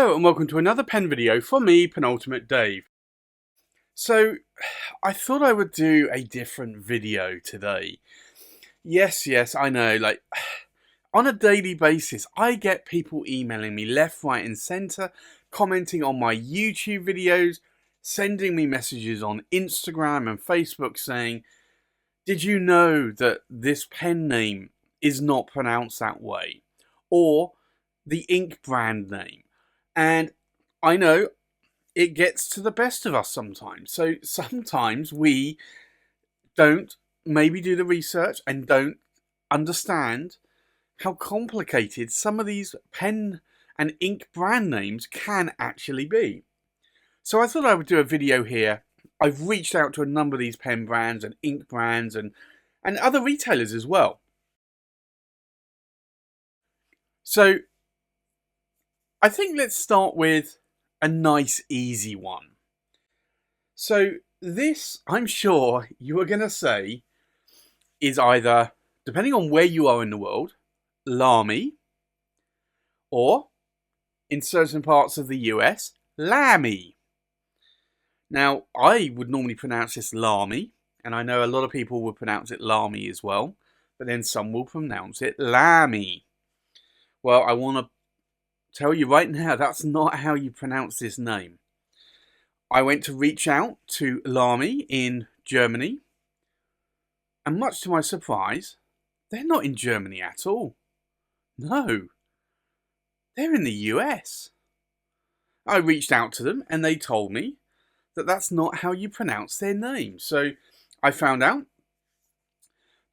Hello and welcome to another pen video from me, Penultimate Dave. So, I thought I would do a different video today. Yes, I know, on a daily basis, I get people emailing me left, right and centre, commenting on my YouTube videos, sending me messages on Instagram and Facebook saying, did you know that this pen name is not pronounced that way? Or the ink brand name. And I know it gets to the best of us sometimes. So sometimes we don't maybe do the research and don't understand how complicated some of these pen and ink brand names can actually be. So I thought I would do a video here. I've reached out to a number of these pen brands and ink brands and other retailers as well. So I think let's start with a nice, easy one. So this, I'm sure you are going to say, is either, depending on where you are in the world, Lamy, or, in certain parts of the US, Lammy. Now, I would normally pronounce this Lamy, and I know a lot of people would pronounce it Lamy as well, but then some will pronounce it Lammy. Well, I want to tell you right now, that's not how you pronounce this name. I went to reach out to Lamy in Germany, and much to my surprise, they're not in Germany at all. No, they're in the US. I reached out to them and they told me that that's not how you pronounce their name. So I found out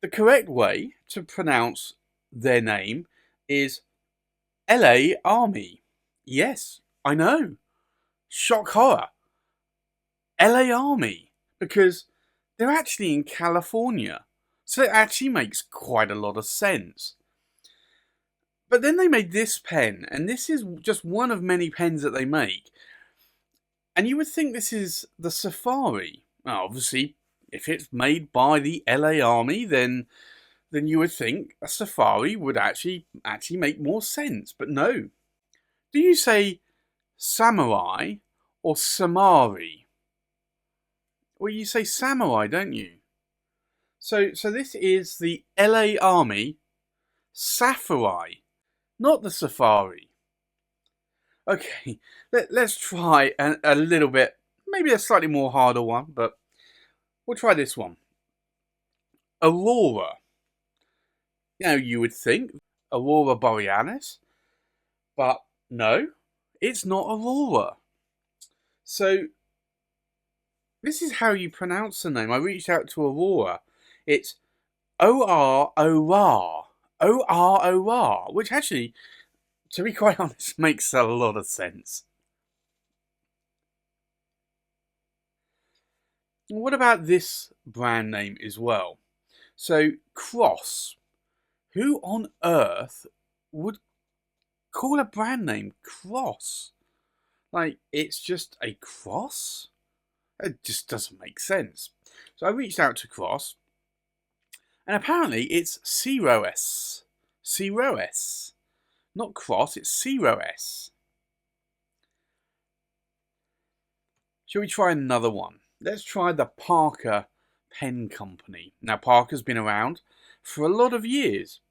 the correct way to pronounce their name is LA Army. Yes, I know. Shock horror. LA Army. Because they're actually in California. So it actually makes quite a lot of sense. But then they made this pen. And this is just one of many pens that they make. And you would think this is the Safari. Now, obviously, if it's made by the LA Army, then you would think a Safari would actually make more sense. But no. Do you say samurai or samari? Well, you say samurai, don't you? So this is the LA Army Safari, not the Safari. Okay, let's try a little bit, maybe a slightly more harder one, but we'll try this one. Aurora. You know, you would think Aurora Borealis, but no, it's not Aurora. So this is how you pronounce the name. I reached out to Aurora. It's O-R-O-R. O-R-O-R, which actually, to be quite honest, makes a lot of sense. What about this brand name as well? So, Cross. Who on earth would call a brand name Cross? Like, it's just a cross? It just doesn't make sense. So I reached out to Cross, and apparently it's C-R-O-S. C-R-O-S. Not Cross, it's C-R-O-S. Shall we try another one? Let's try the Parker Pen Company. Now, Parker's been around for a lot of years.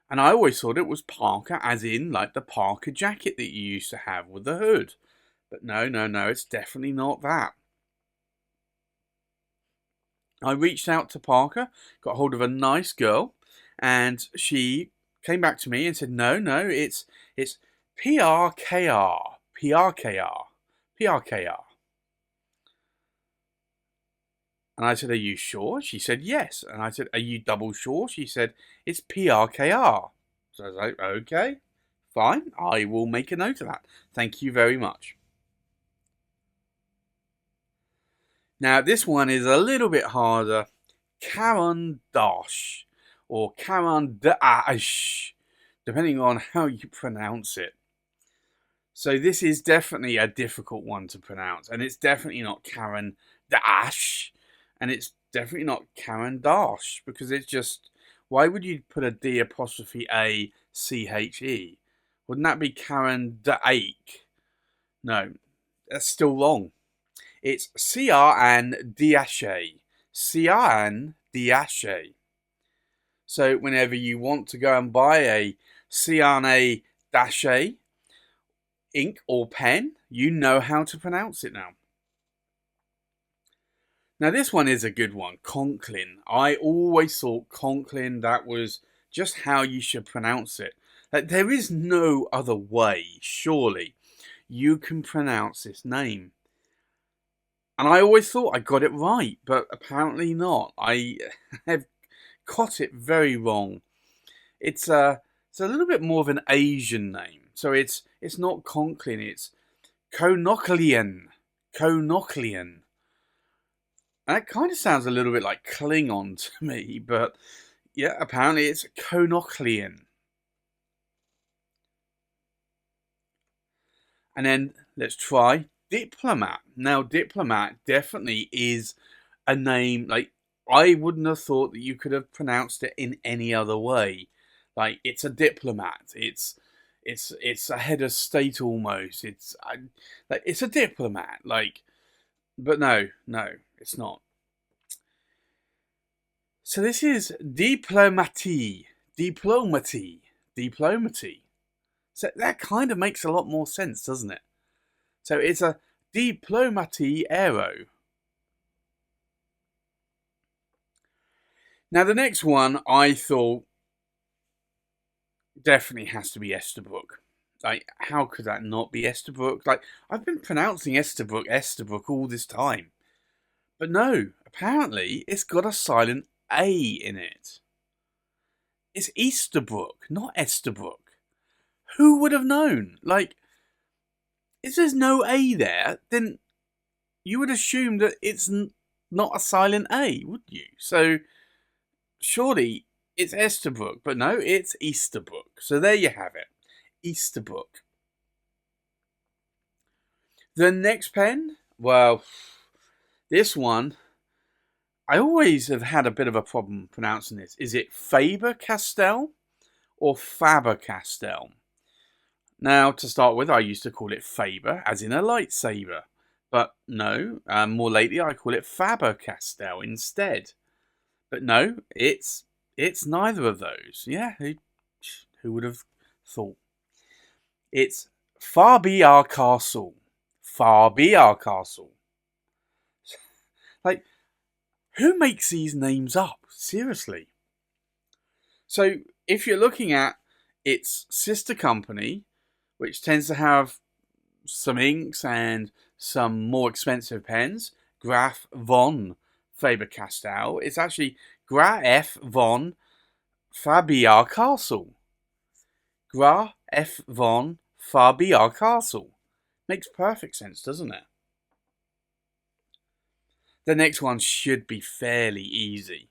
And I always thought it was Parker as in like the Parker jacket that you used to have with the hood. But no, it's definitely not that. I reached out to Parker, got hold of a nice girl, and she came back to me and said, no, it's P-R-K-R. P-R-K-R. P-R-K-R. And I said, are you sure? She said, yes. And I said, are you double sure? She said, it's P-R-K-R. So I was like, okay, fine. I will make a note of that. Thank you very much. Now, this one is a little bit harder. Carandash or Carandash, depending on how you pronounce it. So this is definitely a difficult one to pronounce. And it's definitely not Carandash. And it's definitely not Carandash, because it's just, why would you put a D apostrophe A C H E? Wouldn't that be Karen de Ake? No, that's still wrong. It's Cian Diache. Cian Diache. So whenever you want to go and buy a Cian Dache ink or pen, you know how to pronounce it now. Now this one is a good one, Konklin. I always thought Konklin, that was just how you should pronounce it. Like, there is no other way, surely, you can pronounce this name. And I always thought I got it right, but apparently not. I have got it very wrong. It's a little bit more of an Asian name. So it's not Konklin, it's Konklin. Konklin. And that kind of sounds a little bit like Klingon to me, but yeah, apparently it's Konklin. And then let's try Diplomat. Now, Diplomat definitely is a name, like, I wouldn't have thought that you could have pronounced it in any other way. Like, it's a diplomat. It's a head of state almost. It's a diplomat. Like, but no, it's not. So this is diplomatie. So that kind of makes a lot more sense, doesn't it? So it's a diplomatie aero. Now the next one I thought definitely has to be Easterbook. Like, how could that not be Easterbook? Like, I've been pronouncing Easterbook all this time. But no, apparently it's got a silent A in it. It's Easterbook, not Easterbook. Who would have known? Like, if there's no A there, then you would assume that it's not a silent A, would you? So, surely it's Easterbook, but no, it's Easterbook. So there you have it, Easterbook. The next pen, well, this one, I always have had a bit of a problem pronouncing this. Is it FaberCastell or FaberCastell? Now, to start with, I used to call it Faber, as in a lightsaber. But no, more lately I call it FaberCastell instead. But no, it's neither of those. Yeah, who would have thought? It's FaberCastell. FaberCastell. Like, who makes these names up? Seriously. So, if you're looking at its sister company, which tends to have some inks and some more expensive pens, Graf von FaberCastell, it's actually Graf von FaberCastell. Graf von FaberCastell. Makes perfect sense, doesn't it? The next one should be fairly easy.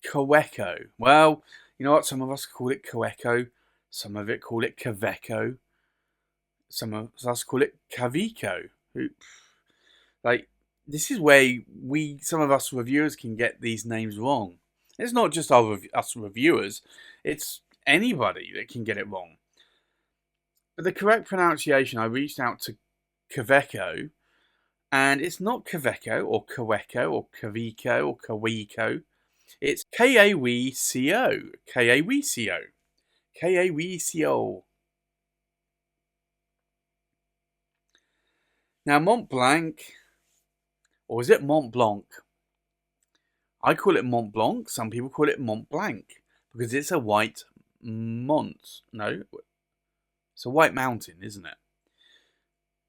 Caveco. Well, you know what? Some of us call it Caveco. Some of it call it Caveco. Some of us call it Caveco. Like, this is where some of us reviewers can get these names wrong. It's not just us reviewers. It's anybody that can get it wrong. But the correct pronunciation, I reached out to Caveco, and it's not Caveco or Caveco or Caveco or Caveco. It's Kaweco. Kaweco. Kaweco. Now, Mont Blanc, or is it Mont Blanc? I call it Mont Blanc. Some people call it Mont Blanc because it's a white mont. No, it's a white mountain, isn't it?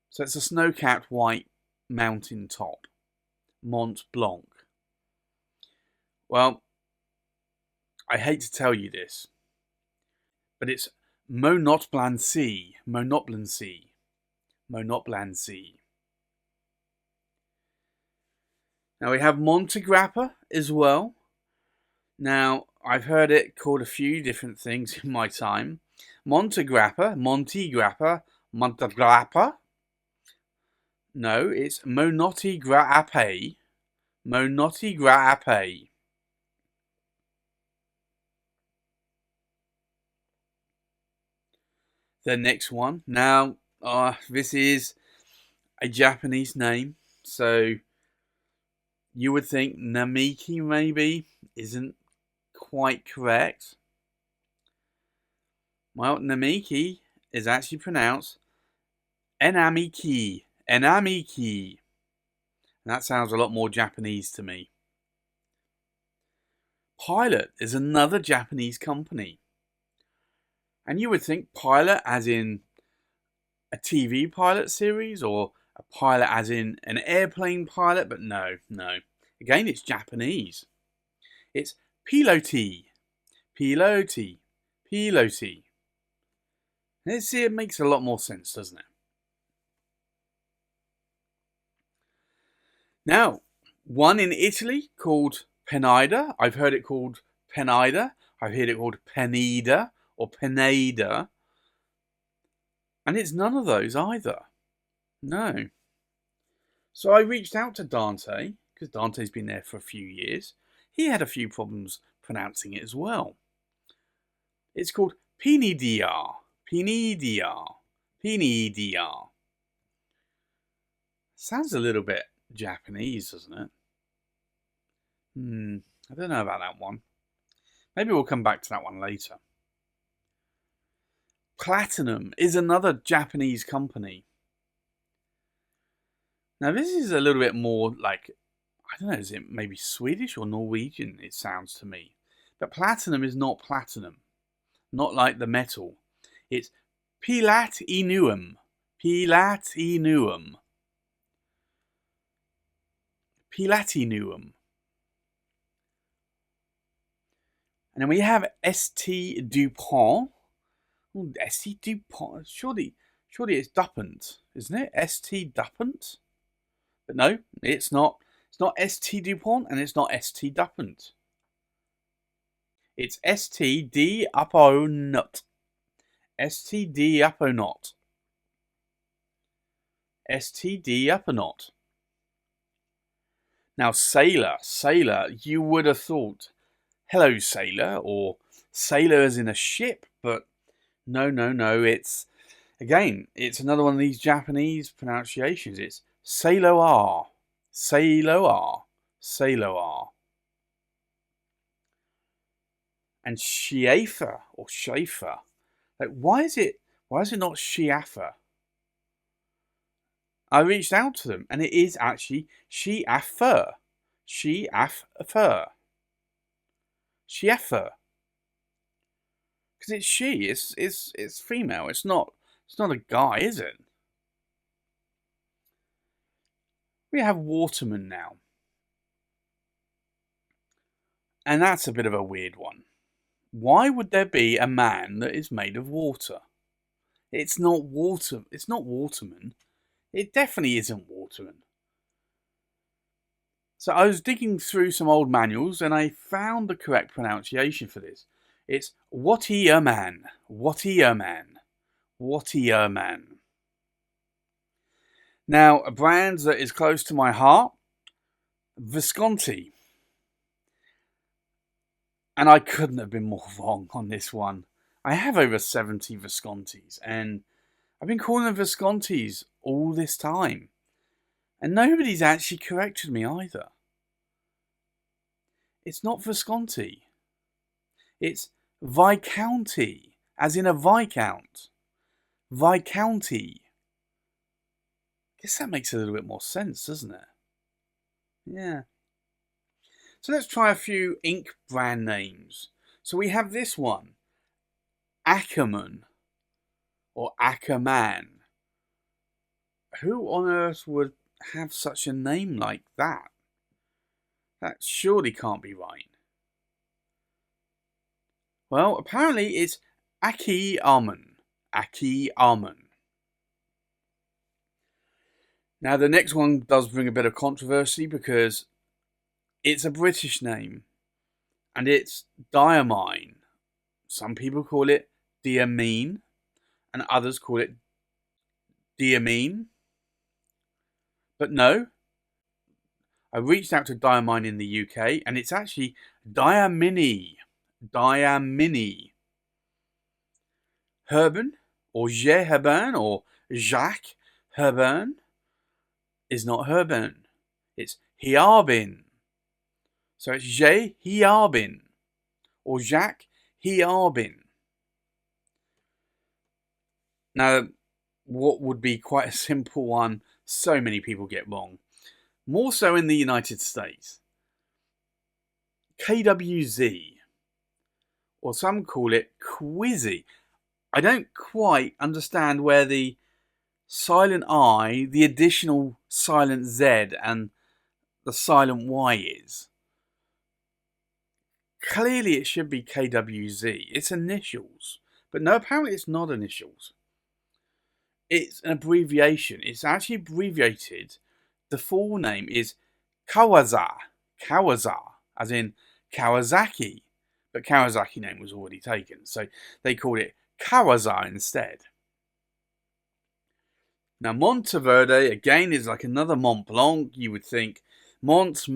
So it's a snow-capped white mountain top. Mont Blanc. Well, I hate to tell you this, but it's Montblanc. Montblanc. Montblanc. Now we have Montegrappa as well. Now, I've heard it called a few different things in my time. Montegrappa. No, it's Montegrappa. Montegrappa. The next one. Now, this is a Japanese name, so you would think Namiki maybe isn't quite correct. Well, Namiki is actually pronounced Enamiki. Enamiki. And that sounds a lot more Japanese to me. Pilot is another Japanese company. And you would think pilot as in a TV pilot series or a pilot as in an airplane pilot, but no. Again, it's Japanese. It's piloti. Piloti. Piloti. See, it makes a lot more sense, doesn't it? Now, one in Italy called Penida. I've heard it called Penida. I've heard it called Penida or Penida. And it's none of those either. No. So I reached out to Dante, because Dante's been there for a few years. He had a few problems pronouncing it as well. It's called Penida. Penida. Penida. Sounds a little bit Japanese, doesn't it? I don't know about that one. Maybe we'll come back to that one later. Platinum is another Japanese company. Now this is a little bit more like, I don't know, is it maybe Swedish or Norwegian, it sounds to me. But platinum is not platinum. Not like the metal. It's Platinum. Platinum. Platinum. And then we have St. Dupont. Ooh, St. Dupont. Surely it's Dupont, isn't it? St. Dupont? But no, it's not. It's not St. Dupont and it's not St. Dupont. It's St. Dupont. St. Dupont. St. Dupont. Now, sailor, you would have thought, hello, sailor, or sailor as in a ship, but no, it's, again, it's another one of these Japanese pronunciations. It's sailor, sailor, sailor. And Schaefer, or Schaefer, like, why is it not Schaefer? I reached out to them, and it is actually Schaefer. Schaefer. Schaefer. Because it's she. It's female. It's not a guy, is it? We have Watermen now. And that's a bit of a weird one. Why would there be a man that is made of water? It's not Waterman. It definitely isn't Waterman. So I was digging through some old manuals and I found the correct pronunciation for this. It's Waterman. Waterman. Waterman. Now, a brand that is close to my heart, Visconti. And I couldn't have been more wrong on this one. I have over 70 Viscontis and I've been calling them Viscontis all this time. And nobody's actually corrected me either. It's not Visconti. It's Viscounti, as in a Viscount. Viscounti. Guess that makes a little bit more sense, doesn't it? Yeah. So let's try a few ink brand names. So we have this one. Ackerman. Or Ackerman. Who on earth would have such a name like that? That surely can't be right. Well, apparently it's Ackerman. Ackerman. Now the next one does bring a bit of controversy because it's a British name. And it's Diamine. Some people call it Diamine. And others call it Diamine. But no. I reached out to Diamine in the UK and it's actually Diamini. Diamini. Arbin or J Herbin or Jacques Herbin is not Herbin. It's Arbin. So it's J Arbin or Jacques Arbin. Now, what would be quite a simple one, so many people get wrong. More so in the United States. KWZ, or some call it Quizzy. I don't quite understand where the silent I, the additional silent Z, and the silent Y is. Clearly it should be KWZ. It's initials. But no, apparently it's not initials. It's an abbreviation. It's actually abbreviated. The full name is Kawazawa, as in Kawasaki. But Kawasaki name was already taken, so they called it Kawazawa instead. Now Monteverde, again, is like another Mont Blanc. You would think Mount,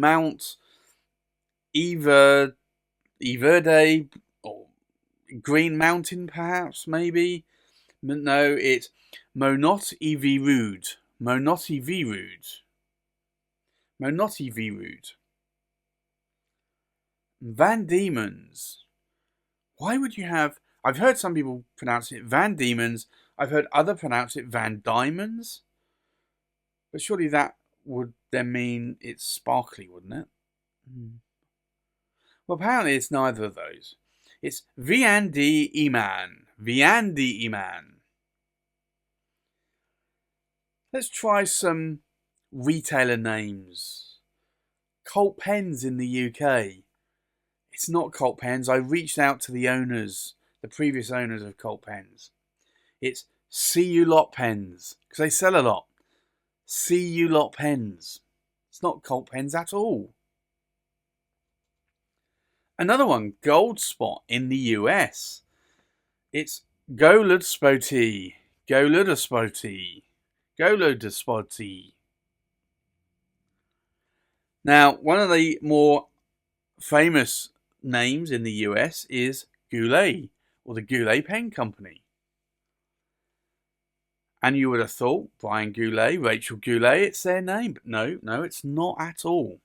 Everde, or Green Mountain perhaps, maybe. No, it's Monteverde. Van Diemen's. Why would you have... I've heard some people pronounce it Van Diemen's. I've heard other pronounce it Van Diamonds. But surely that would then mean it's sparkly, wouldn't it? Well, apparently it's neither of those. It's Van Diemen. Let's try some retailer names. Col Pens in the UK. It's not Col Pens. I reached out to the owners, the previous owners of Col Pens. It's See You Lot Pens, because they sell a lot. See You Lot Pens. It's not Col Pens at all. Another one, Gold Spot in the US. It's Goulet. Now, one of the more famous names in the US is Goulet, or the Goulet Pen Company. And you would have thought Brian Goulet, Rachel Goulet, it's their name. But no, it's not at all.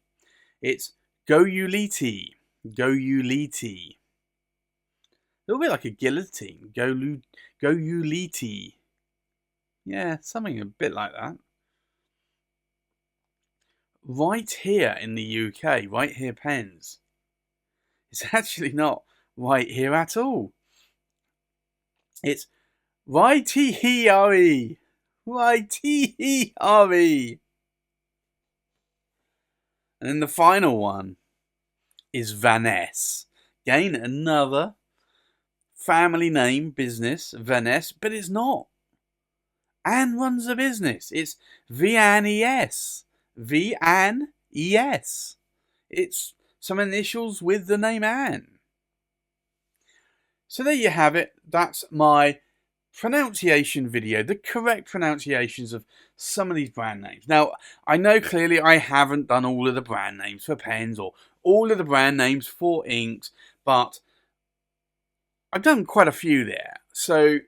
It's Goulet. A little bit like a guillotine. Goulet. Yeah, something a bit like that. Right Here in the UK, Right Here Pens. It's actually not Right Here at all. It's Right Here. And then the final one is Veness. Again, another family name business, Veness, but it's not. Anne runs a business. It's Veness. Veness. It's some initials with the name Anne. So there you have it. That's my pronunciation video, the correct pronunciations of some of these brand names. Now, I know clearly I haven't done all of the brand names for pens or all of the brand names for inks, but I've done quite a few there. So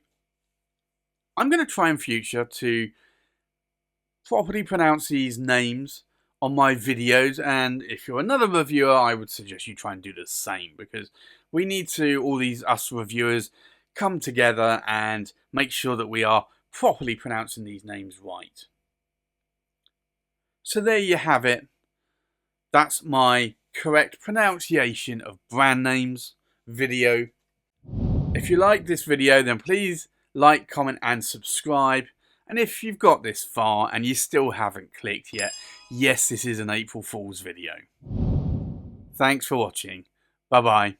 I'm going to try in future to properly pronounce these names on my videos, and if you're another reviewer, I would suggest you try and do the same, because we need to, all these us reviewers, come together and make sure that we are properly pronouncing these names right. So there you have it. That's my correct pronunciation of brand names video. If you like this video, then please like, comment and subscribe. And if you've got this far and you still haven't clicked yet, yes, this is an April Fool's video. Thanks for watching. Bye bye.